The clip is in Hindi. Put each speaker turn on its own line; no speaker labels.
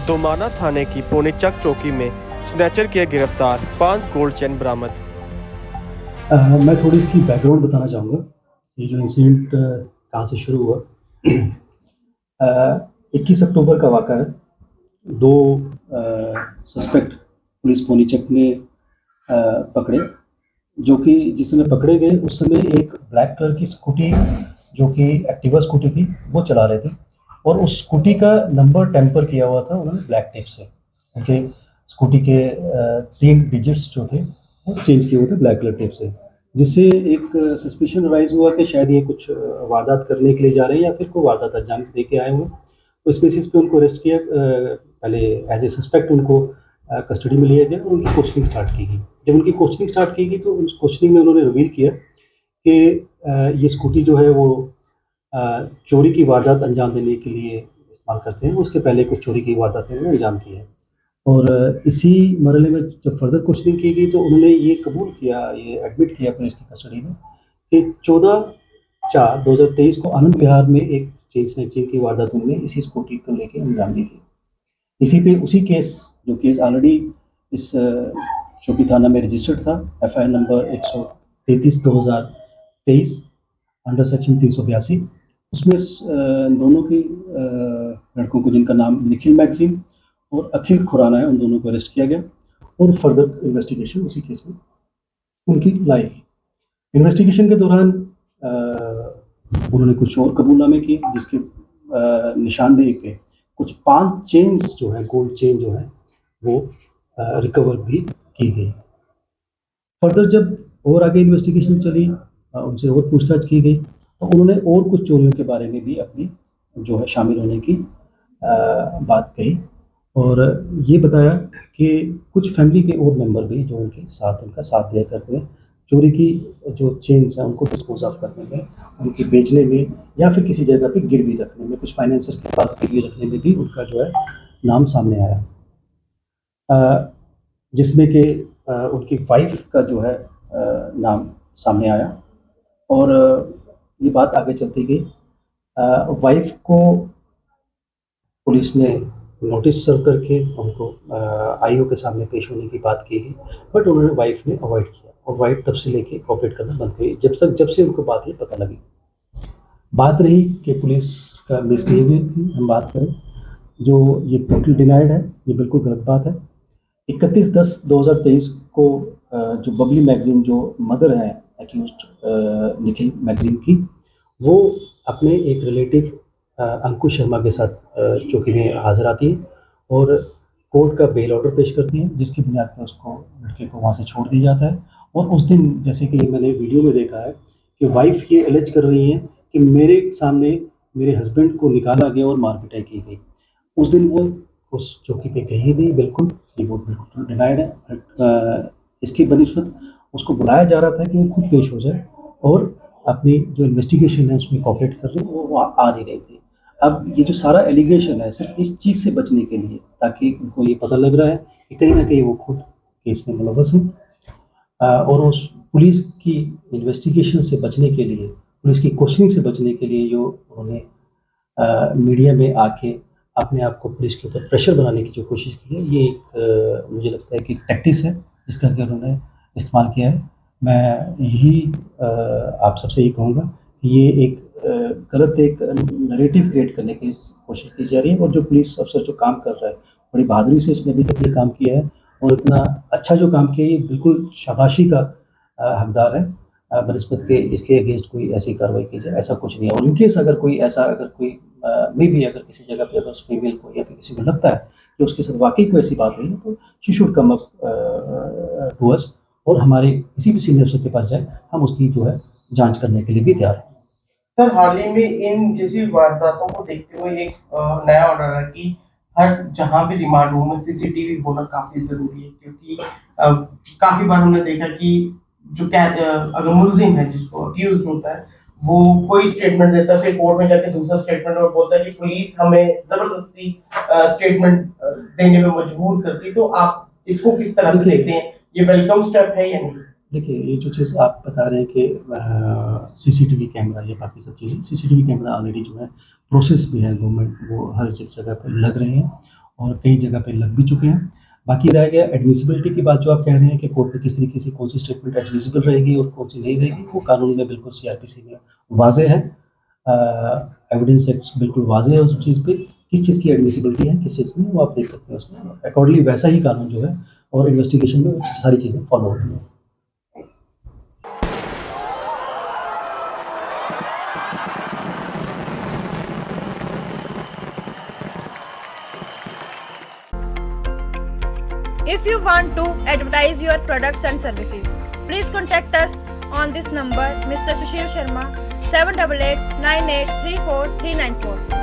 दोमाना थाने की पोनीचक चौकी में स्नैचर किया गिरफ्तार, 5 गोल्ड चेन बरामद।
मैं थोड़ी इसकी बैकग्राउंड बताना चाहूँगा। ये जो इंसिडेंट कहाँ से शुरू हुआ। 21 अक्टूबर का वाक़ा है। 2 सस्पेक्ट पुलिस पोनीचक ने पकड़े, जो कि जिस समय पकड़े गए उस समय एक ब्लैक कलर की स्कूटी, जो कि एक्टिवा स्कूटी थी, वो चला रहे थे और उस स्कूटी का नंबर टेम्पर किया हुआ था उन्होंने ब्लैक टेप से। उनके स्कूटी के 3 डिजिट्स जो थे वो चेंज किए हुए थे ब्लैक कलर टेप से, जिससे एक सस्पिशन राइज़ हुआ कि शायद ये कुछ वारदात करने के लिए जा रहे हैं या फिर कोई वारदात अंजाम दे के आए हुए हैं। तो इस बेसिस पे उनको अरेस्ट किया। पहले एज़ ए सस्पेक्ट उनको कस्टडी में लिया गया और उनकी क्वेश्चनिंग स्टार्ट की गई। जब उनकी क्वेश्चनिंग स्टार्ट की गई तो उस क्वेश्चनिंग में उन्होंने रिवील किया कि ये स्कूटी जो है वो चोरी की वारदात अंजाम देने के लिए इस्तेमाल करते हैं। उसके पहले कुछ चोरी की वारदातें उन्होंने अंजाम की है और इसी मरहले में जब फर्दर क्वेश्चनिंग की गई तो उन्होंने ये कबूल किया, ये एडमिट किया पुलिस की कस्टडी में कि 14/4/2023 को आनंद विहार में एक चेन स्नैचिंग की वारदात उन्होंने इसी स्कूटी को लेके अंजाम दी थी। इसी पे उसी केस, जो केस ऑलरेडी इस चौकी थाना में रजिस्टर्ड था, एफआईआर नंबर 133/2023 अंडर सेक्शन 382, उसमें दोनों की लड़कों को, जिनका नाम निखिल मैक्सिम और अखिल खुराना है, उन दोनों को अरेस्ट किया गया और फर्दर इन्वेस्टिगेशन उसी केस में उनकी लाई गई। इन्वेस्टिगेशन के दौरान उन्होंने कुछ और कबूलनामे किए, जिसके निशानदेही पे कुछ 5 चेन्स जो है, गोल्ड चेन जो है, वो रिकवर भी की गई। फर्दर जब और आगे इन्वेस्टिगेशन चली, उनसे और पूछताछ की गई तो उन्होंने और कुछ चोरियों के बारे में भी अपनी जो है शामिल होने की बात कही और ये बताया कि कुछ फैमिली के और मेंबर भी जो उनके साथ उनका साथ दिया करते हैं, चोरी की जो चेन्स हैं उनको डिस्पोज ऑफ करने में, उनके बेचने में या फिर किसी जगह पे गिरवी रखने में, कुछ फाइनेंसर के पास गिरवी रखने में भी उनका जो है नाम सामने आया, जिसमें कि उनकी वाइफ का जो है नाम सामने आया और ये बात आगे चलती गई। वाइफ को पुलिस ने नोटिस सर्व करके उनको आईओ के सामने पेश होने की बात की गई, बट उन्होंने वाइफ ने अवॉइड किया और वाइफ तब से लेके कोऑपरेट करना बंद हुई, जब से उनको बात ये पता लगी। बात रही कि पुलिस का मिसबिहेवियर की हम बात करें, जो ये टोटल डिनाइड है, ये बिल्कुल गलत बात है। 31/10/2023 को जो बबली मैगज़ीन, जो मदर है एक्यूज्ड निखिल मैगज़ीन की, वो अपने एक रिलेटिव अंकुश शर्मा के साथ चौकी में हाज़िर आती है और कोर्ट का बेल ऑर्डर पेश करती है, जिसकी बुनियाद पर उसको, लड़के को वहाँ से छोड़ दिया जाता है। और उस दिन, जैसे कि मैंने वीडियो में देखा है कि वाइफ ये एलिज कर रही हैं कि मेरे सामने मेरे हस्बैंड को निकाला गया और मार-पिटाई की गई। उस दिन वो उस चौकी पे गई नहीं, बिल्कुल, ये वो बिल्कुल डिनाइड है। इसकी बनिस्बत उसको बुलाया जा रहा था कि वो खुद पेश हो जाए और अपनी जो इन्वेस्टिगेशन है उसमें कोऑपरेट कर रही, वो आ नहीं रही थी। अब ये जो सारा एलिगेशन है सिर्फ इस चीज़ से बचने के लिए, ताकि उनको ये पता लग रहा है कि कहीं न कहीं वो खुद केस में मुलव्वस हैं, और उस पुलिस की इन्वेस्टिगेशन से बचने के लिए, पुलिस की क्वेश्चनिंग से बचने के लिए जो उन्होंने मीडिया में आके अपने आप को पुलिस के ऊपर प्रेशर बनाने की जो कोशिश की है, ये एक मुझे लगता है कि टैक्टिस है जिसका कि उन्होंने इस्तेमाल किया है। मैं यही आप सबसे ये कहूँगा कि ये एक गलत एक नैरेटिव क्रिएट करने की कोशिश की जा रही है और जो पुलिस अफ़सर जो काम कर रहा है, बड़ी बहादुरी से इसने अभी तक ये काम किया है और इतना अच्छा जो काम किया है, ये बिल्कुल शाबाशी का हकदार है। बनिस्बत के इसके अगेंस्ट कोई ऐसी कार्रवाई की जाए, ऐसा कुछ नहीं है। और इन केस अगर कोई ऐसा, अगर कोई मे बी अगर किसी जगह पे अगर उस फीमेल को या फिर किसी को लगता है कि उसके साथ वाक़ई कोई ऐसी बात हुई है, तो she should come up to us और हमारे किसी भी सीनियर अफ़सर के पास जाए, हम उसकी जो है जाँच करने के लिए भी तैयार हैं।
सर, हाल ही में इन जैसी वारदातों को देखते हुए एक नया ऑर्डर है कि हर जहाँ भी रिमांड रूम में सीसीटीवी होना काफी जरूरी है, क्योंकि काफी बार हमने देखा कि जो अगर मुलजिम है, जिसको अक्यूज होता है, वो कोई स्टेटमेंट देता है, फिर कोर्ट में जाके दूसरा स्टेटमेंट और बोलता है कि पुलिस हमें जबरदस्ती स्टेटमेंट देने में मजबूर करती है। तो आप इसको किस तरह से देखते हैं? ये वेलकम स्टेप है या नहीं?
देखिए, ये जो चीज़ आप बता रहे हैं कि सीसीटीवी कैमरा, ये बाकी सब चीज़ें, सीसीटीवी कैमरा ऑलरेडी जो है प्रोसेस भी है, गवर्नमेंट वो हर जगह पर लग रहे हैं और कई जगह पे लग भी चुके हैं। बाकी रह गया एडमिसिबिलिटी की बात, जो आप कह रहे हैं कि कोर्ट में किस तरीके से कौन सी स्टेटमेंट एडमिसिबल रहेगी और कौन सी नहीं रहेगी, वो कानून में बिल्कुल सीआरपीसी में वाज़ेह है। एविडेंस एक्ट बिल्कुल वाज़ेह है उस चीज़ पे, किस चीज़ की एडमिसिबिलिटी है, किस चीज़ में, वो आप देख सकते हैं उसमें। अकॉर्डिंगली वैसा ही कानून जो है और इन्वेस्टिगेशन में सारी चीज़ें फॉलो होती हैं।
If you want to advertise your products and services, please contact us on this number, Mr. Sushil Sharma, 788 9834 394.